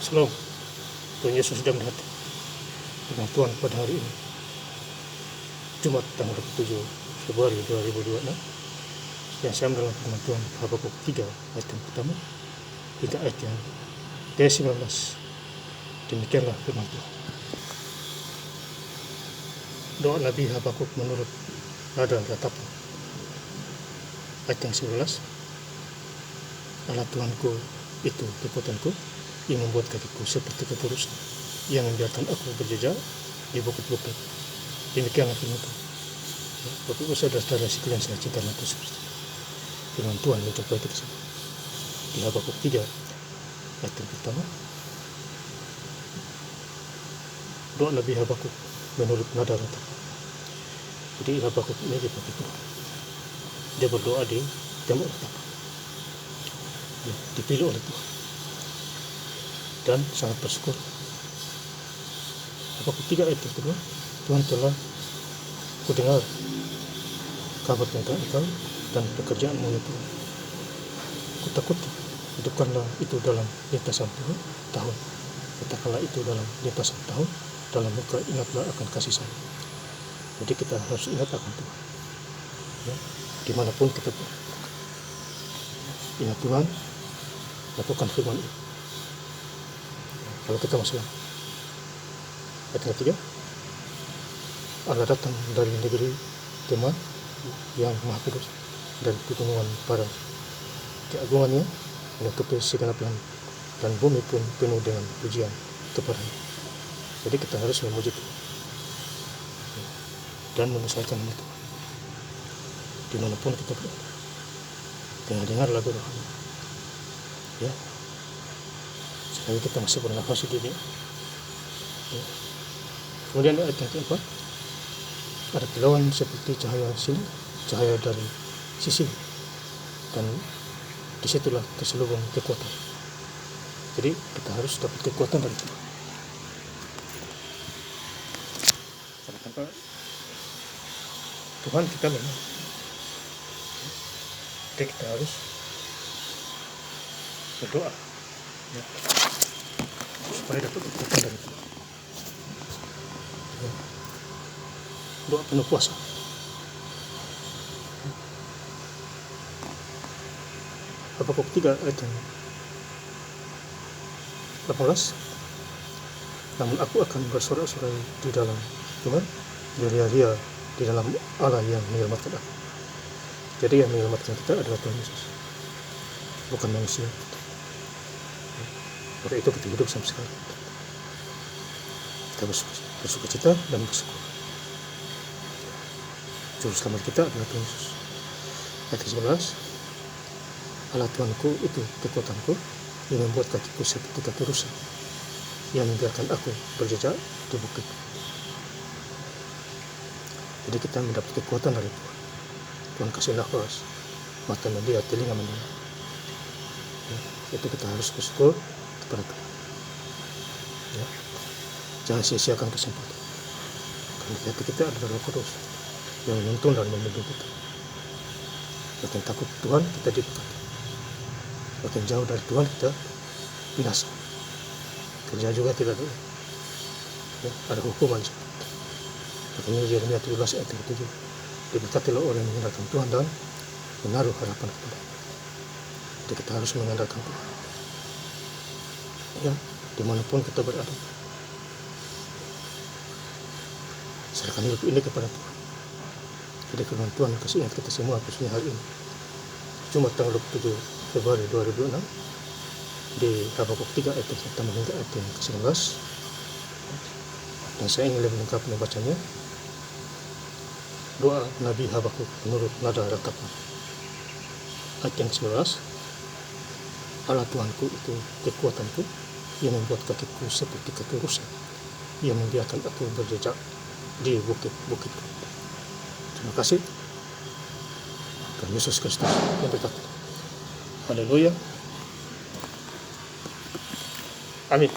Shalom. Tuhan Yesus sedang datang dengan Tuhan pada hari ini, Jumat tanggal 7 Februari 2026, yang saya dalam firman Tuhan Habakuk 3 ayat yang pertama hingga ayat yang ke-19. Demikianlah firman Tuhan. Doa Nabi Habakuk menurut nada ratapan. Ayat yang 11. Allah Tuhanku itu kekuatanku, yang membuat kakiku seperti keturusan, yang membiarkan aku berjejak di bukit-bukit. Demikianlah firman Tuhan. Bapak Ibu saudara-saudara sekalian saya cinta dan khusus, firman Tuhan mencapai kita semua di Habakuk 3 ayat yang pertama. Doa Nabi Habakuk menurut nada ratapan. Jadi Habakuk ini dipakai Tuhan. Dia berdoa di tembok ratapan. Dipilih oleh Tuhan dan sangat bersyukur. Habakuk 3 ayat kedua, Tuhan telah kudengar kabar tentang engkau dan pekerjaanmu ya Tuhan. Kutakut, hidupkanlah itu dalam lintasan tahun. Katakanlah itu dalam lintasan tahun, dalam muka ingatlah akan kasih sayang. Jadi kita harus ingat akan Tuhan. Ya, dimanapun kita berada. Ingat Tuhan, lakukan firman itu. Kalau kita masih ayat ketiga, Allah datang dari negeri Teman yang maha kudus, dari pegunungan para keagungannya menutupi segenap langit, dan bumi pun penuh dengan pujian kepadanya. Jadi kita harus memuji Tuhan dan menyelesaikan itu dimanapun kita berada. Dengar lagu rohani. Ya, sekali kita masih bernafas di dunia. Ya. Kemudian ayat yang keempat, ada kilauan seperti cahaya sinar, cahaya dari sisi, dan disitulah terselubung kekuatan. Jadi kita harus dapat kekuatan dari Tuhan. Karena tanpa Tuhan kita lemah. Jadi kita harus berdoa, ya, supaya dapat kekuatan dari Tuhan. Ya. Doa penuh puasa. Habakuk 3 ayat yang 18. Namun aku akan bersorak-sorai di dalam Tuhan, beria-ria di dalam Allah yang menyelamatkan aku. Jadi yang menyelamatkan kita adalah Tuhan Yesus, bukan manusia. Oleh itu kita hidup sampai sekarang. Kita bersuka cita dan bersyukur. Juru selamat kita adalah Tuhan Yesus. Ayat 11. Allah Tuhanku itu kekuatanku, yang membuat kakiku seperti kaki rusa, yang membiarkan aku berjejak di bukit. Jadi kita mendapat kekuatan dari Tuhan. Tuhan kasih nafas, mata melihat, telinga mendengar. Ya, itu kita harus bersyukur kepada Tuhan. Ya, jangan sia-siakan kesempatan. Karena hati kita adalah Roh Kudus yang menuntun dan membimbing kita. Makin takut Tuhan kita diberkati. Makin jauh dari Tuhan kita binasa. Kerja juga tidak ada. Ya, ada hukuman. Makanya Yeremia 17 ayat 7. Diberkatilah orang yang mengandalkan Tuhan dan menaruh harapan kepada. Jadi kita harus mengandalkan Tuhan. Ya, dimanapun kita berada. Serahkan hidup ini kepada Tuhan. Jadi firman Tuhan kasih ingat kita semua khususnya hari ini, Jumat tanggal 7 Februari 2026, di Habakuk 3 ayat yang pertama hingga ayat yang ke-19. Dan saya ingin lebih lengkap membacanya. Doa Nabi Habakuk menurut nada ratapan. Ayat yang ke-11. Allah Tuhanku itu kekuatanku, yang membuat kakiku seperti kaki rusa, yang membiarkan aku berjejak di bukit-bukit. Terima kasih. Tuhan Yesus Kristus yang berkati. Haleluya. Amin.